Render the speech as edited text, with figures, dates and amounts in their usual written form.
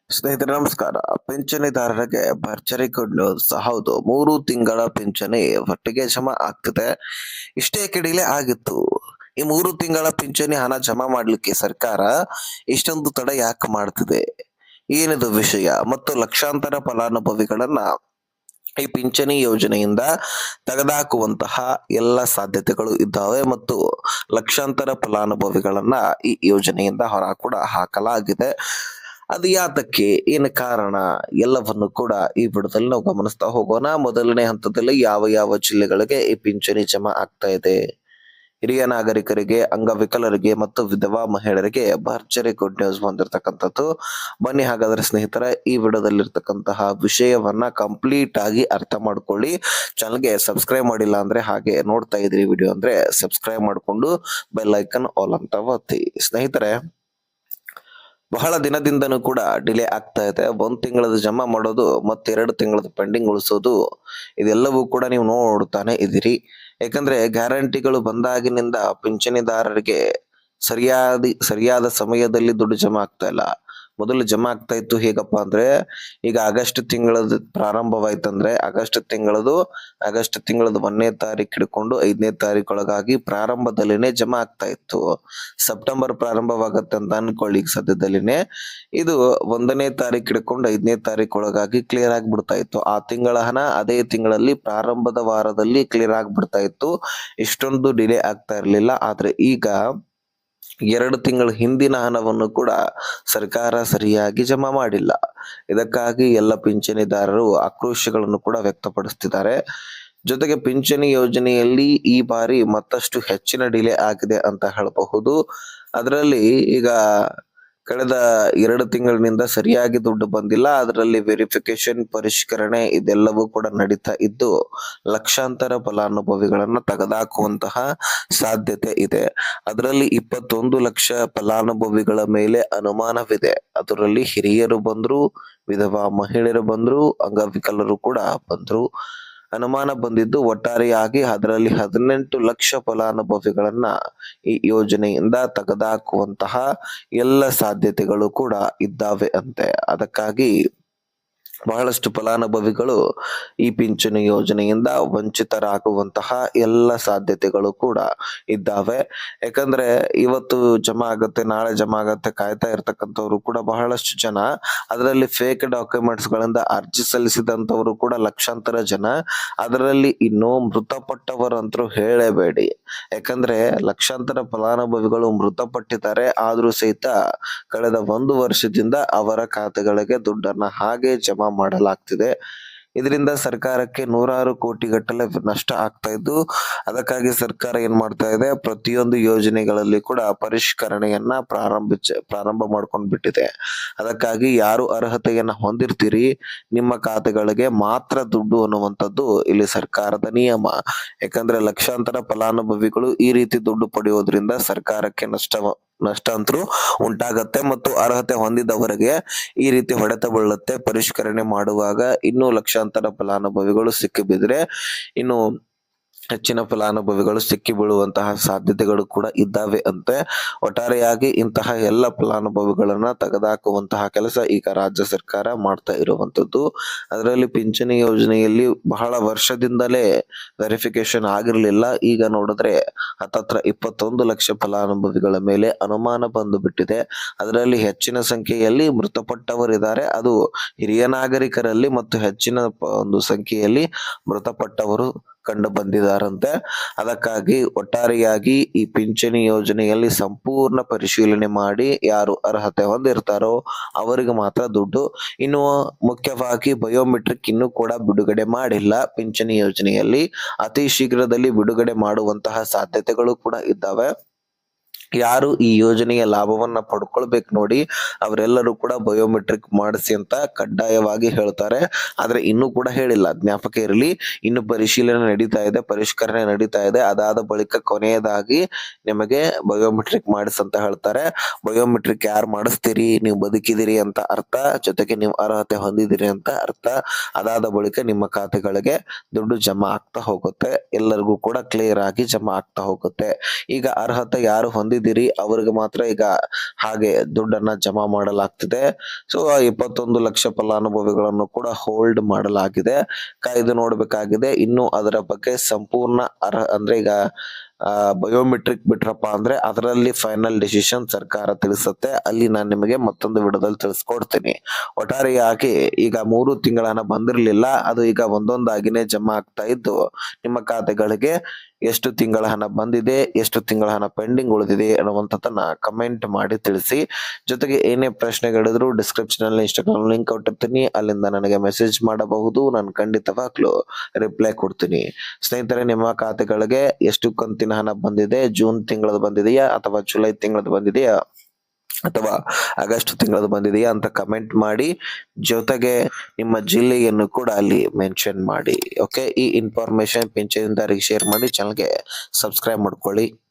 ಸ್ನೇಹಿತರೆ ನಮಸ್ಕಾರ. ಪಿಂಚಣಿದಾರರಿಗೆ ಭರ್ಜರಿ ಗುಡ್ ನ್ಯೂಸ್. ಹೌದು, 3 ತಿಂಗಳ ಪಿಂಚಣಿ ಒಟ್ಟಿಗೆ ಜಮಾ ಆಗ್ತಿದೆ. ಇಷ್ಟೇ ಡಿಲೇ ಆಗಿತ್ತು. ಈ 3 ತಿಂಗಳ ಪಿಂಚಣಿ ಹಣ ಜಮಾ ಮಾಡ್ಲಿಕ್ಕೆ ಸರ್ಕಾರ ಇಷ್ಟೊಂದು ತಡ ಯಾಕೆ ಮಾಡ್ತಿದೆ? ಏನಿದು ವಿಷಯ? ಮತ್ತು ಲಕ್ಷಾಂತರ ಫಲಾನುಭವಿಗಳನ್ನ ಈ ಪಿಂಚಣಿ ಯೋಜನೆಯಿಂದ ತೆಗೆದುಹಾಕುವಂತಹ ಎಲ್ಲ ಸಾಧ್ಯತೆಗಳು ಇದ್ದಾವೆ ಮತ್ತು ಲಕ್ಷಾಂತರ ಫಲಾನುಭವಿಗಳನ್ನ ಈ ಯೋಜನೆಯಿಂದ ಹೊರ ಕೂಡ ಹಾಕಲಾಗಿದೆ. ಅದು ಯಾತಕ್ಕೆ, ಏನು ಕಾರಣ, ಎಲ್ಲವನ್ನು ಕೂಡ ಈ ವಿಡಿಯೋದಲ್ಲಿ ನಾವು ಗಮನಿಸ್ತಾ ಹೋಗೋಣ. ಮೊದಲನೇ ಹಂತದಲ್ಲಿ ಯಾವ ಯಾವ ಜಿಲ್ಲೆಗಳಿಗೆ ಈ ಪಿಂಚಣಿ ಜಮಾ ಆಗ್ತಾ ಇದೆ? ಹಿರಿಯ ನಾಗರಿಕರಿಗೆ, ಅಂಗವಿಕಲರಿಗೆ ಮತ್ತು ವಿಧವಾ ಮಹಿಳೆಯರಿಗೆ ಭರ್ಜರಿ ಗುಡ್ ನ್ಯೂಸ್ ಬಂದಿರತಕ್ಕಂಥದ್ದು. ಬನ್ನಿ ಹಾಗಾದ್ರೆ ಸ್ನೇಹಿತರೆ, ಈ ವಿಡಿಯೋದಲ್ಲಿರ್ತಕ್ಕಂತಹ ವಿಷಯವನ್ನ ಕಂಪ್ಲೀಟ್ ಆಗಿ ಅರ್ಥ ಮಾಡ್ಕೊಳ್ಳಿ. ಚಾನಲ್ಗೆ ಸಬ್ಸ್ಕ್ರೈಬ್ ಮಾಡಿಲ್ಲ ಅಂದ್ರೆ, ಹಾಗೆ ನೋಡ್ತಾ ಇದ್ರಿ ವಿಡಿಯೋ ಅಂದ್ರೆ ಸಬ್ಸ್ಕ್ರೈಬ್ ಮಾಡ್ಕೊಂಡು ಬೆಲ್ ಐಕನ್ ಆಲ್ ಅಂತ ಒತ್ತಿ. ಸ್ನೇಹಿತರೆ, ಬಹಳ ದಿನದಿಂದನೂ ಕೂಡ ಡಿಲೇ ಆಗ್ತಾ ಇದೆ. 1 ತಿಂಗಳದ ಜಮಾ ಮಾಡೋದು ಮತ್ತೆ 2 ತಿಂಗಳದ ಪೆಂಡಿಂಗ್ ಉಳಿಸೋದು, ಇದೆಲ್ಲವೂ ಕೂಡ ನೀವು ನೋಡ್ತಾನೆ ಇದ್ದೀರಿ. ಯಾಕಂದ್ರೆ ಗ್ಯಾರಂಟಿಗಳು ಬಂದಾಗಿನಿಂದ ಪಿಂಚಣಿದಾರರಿಗೆ ಸರಿಯಾದ ಸಮಯದಲ್ಲಿ ದುಡ್ಡು ಜಮಾ ಆಗ್ತಾ ಇಲ್ಲ. ಮೊದಲು ಜಮಾ ಆಗ್ತಾ ಇತ್ತು ಹೇಗಪ್ಪ ಅಂದ್ರೆ, ಈಗ ಆಗಸ್ಟ್ ತಿಂಗಳದ ಪ್ರಾರಂಭವಾಯ್ತಂದ್ರೆ ಆಗಸ್ಟ್ ತಿಂಗಳದ 1ನೇ ತಾರೀಕು ಹಿಡ್ಕೊಂಡು 5ನೇ ತಾರೀಕೊಳಗಾಗಿ ಪ್ರಾರಂಭದಲ್ಲಿನೇ ಜಮಾ ಆಗ್ತಾ ಇತ್ತು. ಸೆಪ್ಟೆಂಬರ್ ಪ್ರಾರಂಭವಾಗತ್ತೆ ಅಂತ ಅನ್ಕೊಳ್ಳಿ ಈಗ ಸದ್ಯದಲ್ಲಿನೇ. ಇದು 1ನೇ ತಾರೀಕು ಹಿಡ್ಕೊಂಡು 5ನೇ ತಾರೀಕೊಳಗಾಗಿ ಕ್ಲಿಯರ್ ಆಗ್ಬಿಡ್ತಾ ಇತ್ತು. ಆ ತಿಂಗಳ ಹಣ ಅದೇ ತಿಂಗಳಲ್ಲಿ ಪ್ರಾರಂಭದ ವಾರದಲ್ಲಿ ಕ್ಲಿಯರ್ ಆಗ್ಬಿಡ್ತಾ ಇತ್ತು. ಇಷ್ಟೊಂದು ಡಿಲೇ ಆಗ್ತಾ ಇರ್ಲಿಲ್ಲ. ಆದ್ರೆ ಈಗ 2 ತಿಂಗಳ ಹಿಂದಿನ ಹಣವನ್ನು ಕೂಡ ಸರ್ಕಾರ ಸರಿಯಾಗಿ ಜಮಾ ಮಾಡಿಲ್ಲ. ಇದಕ್ಕಾಗಿ ಎಲ್ಲ ಪಿಂಚಣಿದಾರರು ಆಕ್ರೋಶಗಳನ್ನು ಕೂಡ ವ್ಯಕ್ತಪಡಿಸ್ತಿದ್ದಾರೆ. ಜೊತೆಗೆ ಪಿಂಚಣಿ ಯೋಜನೆಯಲ್ಲಿ ಈ ಬಾರಿ ಮತ್ತಷ್ಟು ಹೆಚ್ಚಿನ ಡಿಲೇ ಆಗಿದೆ ಅಂತ ಹೇಳಬಹುದು. ಅದರಲ್ಲಿ ಈಗ ಕಳೆದ 2 ತಿಂಗಳಿನಿಂದ ಸರಿಯಾಗಿ ದುಡ್ಡು ಬಂದಿಲ್ಲ. ಅದರಲ್ಲಿ ವೆರಿಫಿಕೇಶನ್, ಪರಿಷ್ಕರಣೆ ಇದೆಲ್ಲವೂ ಕೂಡ ನಡೀತಾ ಇದ್ದು ಲಕ್ಷಾಂತರ ಫಲಾನುಭವಿಗಳನ್ನ ತೆಗೆದುಹಾಕುವಂತಹ ಸಾಧ್ಯತೆ ಇದೆ. ಅದರಲ್ಲಿ 21 ಲಕ್ಷ ಫಲಾನುಭವಿಗಳ ಮೇಲೆ ಅನುಮಾನವಿದೆ. ಅದರಲ್ಲಿ ಹಿರಿಯರು ಬಂದ್ರು, ವಿಧವಾ ಮಹಿಳೆಯರು ಬಂದ್ರು, ಅಂಗವಿಕಲರು ಕೂಡ ಬಂದ್ರು. ಅನುಮಾನ ಬಂದಿದ್ದು ಒಟ್ಟಾರೆಯಾಗಿ ಅದರಲ್ಲಿ 18 ಲಕ್ಷ ಫಲಾನುಭವಿಗಳನ್ನ ಈ ಯೋಜನೆಯಿಂದ ತೆಗೆದುಹಾಕುವಂತಹ ಎಲ್ಲ ಸಾಧ್ಯತೆಗಳು ಕೂಡ ಇದ್ದಾವೆ ಅಂತೆ. ಅದಕ್ಕಾಗಿ ಬಹಳಷ್ಟು ಫಲಾನುಭವಿಗಳು ಈ ಪಿಂಚಣಿ ಯೋಜನೆಯಿಂದ ವಂಚಿತರಾಗುವಂತಹ ಎಲ್ಲ ಸಾಧ್ಯತೆಗಳು ಕೂಡ ಇದ್ದಾವೆ. ಯಾಕಂದ್ರೆ ಇವತ್ತು ಜಮಾ ಆಗತ್ತೆ, ನಾಳೆ ಜಮಾ ಆಗತ್ತೆ ಕಾಯ್ತಾ ಇರ್ತಕ್ಕಂಥವ್ರು ಕೂಡ ಬಹಳಷ್ಟು ಜನ. ಅದರಲ್ಲಿ ಫೇಕ್ ಡಾಕ್ಯುಮೆಂಟ್ಸ್ ಗಳಿಂದ ಅರ್ಜಿ ಸಲ್ಲಿಸಿದಂತವರು ಕೂಡ ಲಕ್ಷಾಂತರ ಜನ. ಅದರಲ್ಲಿ ಇನ್ನೂ ಮೃತಪಟ್ಟವರಂತರೂ ಹೇಳಬೇಡಿ. ಯಾಕಂದ್ರೆ ಲಕ್ಷಾಂತರ ಫಲಾನುಭವಿಗಳು ಮೃತಪಟ್ಟಿದ್ದಾರೆ. ಆದ್ರೂ ಸಹಿತ ಕಳೆದ 1 ವರ್ಷದಿಂದ ಅವರ ಖಾತೆಗಳಿಗೆ ದುಡ್ಡನ್ನ ಹಾಗೆ ಜಮಾ ಮಾಡಲಾಗ್ತಿದೆ. ಇದರಿಂದ ಸರ್ಕಾರಕ್ಕೆ ನೂರಾರು ಕೋಟಿ ಗಟ್ಟಲೆ ನಷ್ಟ ಆಗ್ತಾ ಇದ್ದು, ಅದಕ್ಕಾಗಿ ಸರ್ಕಾರ ಏನ್ ಮಾಡ್ತಾ ಇದೆ, ಪ್ರತಿಯೊಂದು ಯೋಜನೆಗಳಲ್ಲಿ ಕೂಡ ಪರಿಷ್ಕರಣೆಯನ್ನ ಪ್ರಾರಂಭ ಮಾಡ್ಕೊಂಡ್ ಬಿಟ್ಟಿದೆ. ಅದಕ್ಕಾಗಿ ಯಾರು ಅರ್ಹತೆಯನ್ನ ಹೊಂದಿರ್ತೀರಿ, ನಿಮ್ಮ ಖಾತೆಗಳಿಗೆ ಮಾತ್ರ ದುಡ್ಡು ಅನ್ನುವಂಥದ್ದು ಇಲ್ಲಿ ಸರ್ಕಾರದ ನಿಯಮ. ಯಾಕಂದ್ರೆ ಲಕ್ಷಾಂತರ ಫಲಾನುಭವಿಗಳು ಈ ರೀತಿ ದುಡ್ಡು ಪಡೆಯೋದ್ರಿಂದ ಸರ್ಕಾರಕ್ಕೆ ನಷ್ಟ ಅಂತರೂ ಉಂಟಾಗತ್ತೆ ಮತ್ತು ಅರ್ಹತೆ ಹೊಂದಿದವರಿಗೆ ಈ ರೀತಿ ಹೊಡೆತ ಬೀಳುತ್ತೆ. ಪರಿಷ್ಕರಣೆ ಮಾಡುವಾಗ ಇನ್ನೂ ಲಕ್ಷಾಂತರ ಫಲಾನುಭವಿಗಳು ಸಿಕ್ಕಿಬಿದ್ರೆ ಇನ್ನು ಹೆಚ್ಚಿನ ಫಲಾನುಭವಿಗಳು ಸಿಕ್ಕಿ ಬೀಳುವಂತಹ ಸಾಧ್ಯತೆಗಳು ಕೂಡ ಇದ್ದಾವೆ ಅಂತೆ. ಒಟ್ಟಾರೆಯಾಗಿ ಇಂತಹ ಎಲ್ಲ ಫಲಾನುಭವಿಗಳನ್ನ ತೆಗೆದುಹಾಕುವಂತಹ ಕೆಲಸ ಈಗ ರಾಜ್ಯ ಸರ್ಕಾರ ಮಾಡ್ತಾ ಇರುವಂತದ್ದು. ಅದರಲ್ಲಿ ಪಿಂಚಣಿ ಯೋಜನೆಯಲ್ಲಿ ಬಹಳ ವರ್ಷದಿಂದಲೇ ವೆರಿಫಿಕೇಶನ್ ಆಗಿರ್ಲಿಲ್ಲ. ಈಗ ನೋಡಿದ್ರೆ ಹತ್ತತ್ರ 21 ಲಕ್ಷ ಫಲಾನುಭವಿಗಳ ಮೇಲೆ ಅನುಮಾನ ಬಂದು ಬಿಟ್ಟಿದೆ. ಅದರಲ್ಲಿ ಹೆಚ್ಚಿನ ಸಂಖ್ಯೆಯಲ್ಲಿ ಮೃತಪಟ್ಟವರಿದ್ದಾರೆ. ಅದು ಹಿರಿಯ ನಾಗರಿಕರಲ್ಲಿ ಮತ್ತು ಹೆಚ್ಚಿನ ಒಂದು ಸಂಖ್ಯೆಯಲ್ಲಿ ಮೃತಪಟ್ಟವರು ಕಂಡು ಬಂದಿದ್ದಾರಂತೆ. ಅದಕ್ಕಾಗಿ ಒಟ್ಟಾರೆಯಾಗಿ ಈ ಪಿಂಚಣಿ ಯೋಜನೆಯಲ್ಲಿ ಸಂಪೂರ್ಣ ಪರಿಶೀಲನೆ ಮಾಡಿ ಯಾರು ಅರ್ಹತೆ ಹೊಂದಿರ್ತಾರೋ ಅವರಿಗೆ ಮಾತ್ರ ದುಡ್ಡು. ಇನ್ನು ಮುಖ್ಯವಾಗಿ ಬಯೋಮೆಟ್ರಿಕ್ ಇನ್ನೂ ಕೂಡ ಬಿಡುಗಡೆ ಮಾಡಿಲ್ಲ. ಪಿಂಚಣಿ ಯೋಜನೆಯಲ್ಲಿ ಅತಿ ಶೀಘ್ರದಲ್ಲಿ ಬಿಡುಗಡೆ ಮಾಡುವಂತಹ ಸಾಧ್ಯತೆಗಳು ಕೂಡ ಇದ್ದಾವೆ. ಯಾರು ಈ ಯೋಜನೆಯ ಲಾಭವನ್ನ ಪಡ್ಕೊಳ್ಬೇಕು ನೋಡಿ, ಅವರೆಲ್ಲರೂ ಕೂಡ ಬಯೋಮೆಟ್ರಿಕ್ ಮಾಡಿಸಿ ಅಂತ ಕಡ್ಡಾಯವಾಗಿ ಹೇಳ್ತಾರೆ. ಆದ್ರೆ ಇನ್ನೂ ಕೂಡ ಹೇಳಿಲ್ಲ, ಜ್ಞಾಪಕ ಇರಲಿ. ಇನ್ನು ಪರಿಶೀಲನೆ ನಡೀತಾ ಇದೆ, ಪರಿಷ್ಕರಣೆ ನಡೀತಾ ಇದೆ. ಅದಾದ ಬಳಿಕ ಕೊನೆಯದಾಗಿ ನಿಮಗೆ ಬಯೋಮೆಟ್ರಿಕ್ ಮಾಡಿಸ್ ಅಂತ ಹೇಳ್ತಾರೆ. ಬಯೋಮೆಟ್ರಿಕ್ ಯಾರು ಮಾಡಿಸ್ತೀರಿ, ನೀವು ಬದುಕಿದಿರಿ ಅಂತ ಅರ್ಥ, ಜೊತೆಗೆ ನೀವು ಅರ್ಹತೆ ಹೊಂದಿದಿರಿ ಅಂತ ಅರ್ಥ. ಅದಾದ ಬಳಿಕ ನಿಮ್ಮ ಖಾತೆಗಳಿಗೆ ದುಡ್ಡು ಜಮಾ ಆಗ್ತಾ ಹೋಗುತ್ತೆ. ಎಲ್ಲರಿಗೂ ಕೂಡ ಕ್ಲಿಯರ್ ಆಗಿ ಜಮಾ ಆಗ್ತಾ ಹೋಗುತ್ತೆ. ಈಗ ಅರ್ಹತೆ ಯಾರು ಹೊಂದಿದ್ದಾರೆ ಬಂದಿದ್ದೀರಿ ಅವರಿಗೆ ಮಾತ್ರ ಈಗ ಹಾಗೆ ದುಡ್ಡನ್ನ ಜಮಾ ಮಾಡಲಾಗ್ತಿದೆ. ಸೊ ಆ 21 ಲಕ್ಷ ಫಲಾನುಭವಿಗಳನ್ನು ಕೂಡ ಹೋಲ್ಡ್ ಮಾಡಲಾಗಿದೆ. ಕಾಯ್ದು ನೋಡಬೇಕಾಗಿದೆ. ಇನ್ನು ಅದರ ಬಗ್ಗೆ ಸಂಪೂರ್ಣ ಅಂದ್ರೆ ಈಗ ಬಯೋಮೆಟ್ರಿಕ್ ಬಿಟ್ರಪ್ಪ ಅಂದ್ರೆ ಅದರಲ್ಲಿ ಫೈನಲ್ ಡಿಸಿಷನ್ ಸರ್ಕಾರ ತಿಳಿಸುತ್ತೆ. ಅಲ್ಲಿ ನಾನು ನಿಮಗೆ ಮತ್ತೊಂದು ವಿಡಿಯೋದಲ್ಲಿ ತಿಳಿಸ್ಕೊಡ್ತೀನಿ. ಒಟ್ಟಾರೆಯಾಗಿ ಈಗ 3 ತಿಂಗಳ ಹಣ ಬಂದಿರಲಿಲ್ಲ, ಅದು ಈಗ ಒಂದೊಂದಾಗಿನೇ ಜಮಾ ಆಗ್ತಾ ಇದ್ದು ನಿಮ್ಮ ಖಾತೆಗಳಿಗೆ ಎಷ್ಟು ತಿಂಗಳ ಹಣ ಬಂದಿದೆ, ಎಷ್ಟು ತಿಂಗಳ ಹಣ ಪೆಂಡಿಂಗ್ ಉಳಿದಿದೆ ಅನ್ನುವಂಥದ್ದನ್ನ ಕಮೆಂಟ್ ಮಾಡಿ ತಿಳಿಸಿ. ಜೊತೆಗೆ ಏನೇ ಪ್ರಶ್ನೆಗಳಿದ್ರು ಡಿಸ್ಕ್ರಿಪ್ಷನ್ ಅಲ್ಲಿ ಇನ್ಸ್ಟಾಗ್ರಾಮ್ ಲಿಂಕ್ ಕೊಟ್ಟಿರ್ತೀನಿ, ಅಲ್ಲಿಂದ ನನಗೆ ಮೆಸೇಜ್ ಮಾಡಬಹುದು. ನಾನು ಖಂಡಿತವಾಗ್ಲೂ ರಿಪ್ಲೈ ಕೊಡ್ತೀನಿ. ಸ್ನೇಹಿತರೆ, ನಿಮ್ಮ ಖಾತೆಗಳಿಗೆ ಎಷ್ಟು ಕಂತಿನ ಹಣ ಬಂದಿದೆ, ಜೂನ್ ತಿಂಗಳದ್ದು ಬಂದಿದೆಯಾ ಅಥವಾ ಜುಲೈ ತಿಂಗಳದ್ದು ಬಂದಿದೆಯಾ ಅಥವಾ ಆಗಸ್ಟ್ ತಿಂಗಳದ್ದು ಬಂದಿದೆಯಾ ಅಂತ ಕಮೆಂಟ್ ಮಾಡಿ. ಜೊತೆಗೆ ನಿಮ್ಮ ಜಿಲ್ಲೆಯನ್ನು ಕೂಡ ಅಲ್ಲಿ ಮೆನ್ಷನ್ ಮಾಡಿ. ಓಕೆ, ಈ ಇನ್ಫಾರ್ಮೇಶನ್ ಪಿಂಚಣಿದಾರರಿಗೆ ಶೇರ್ ಮಾಡಿ, ಚಾನಲ್ಗೆ ಸಬ್ಸ್ಕ್ರೈಬ್ ಮಾಡ್ಕೊಳ್ಳಿ.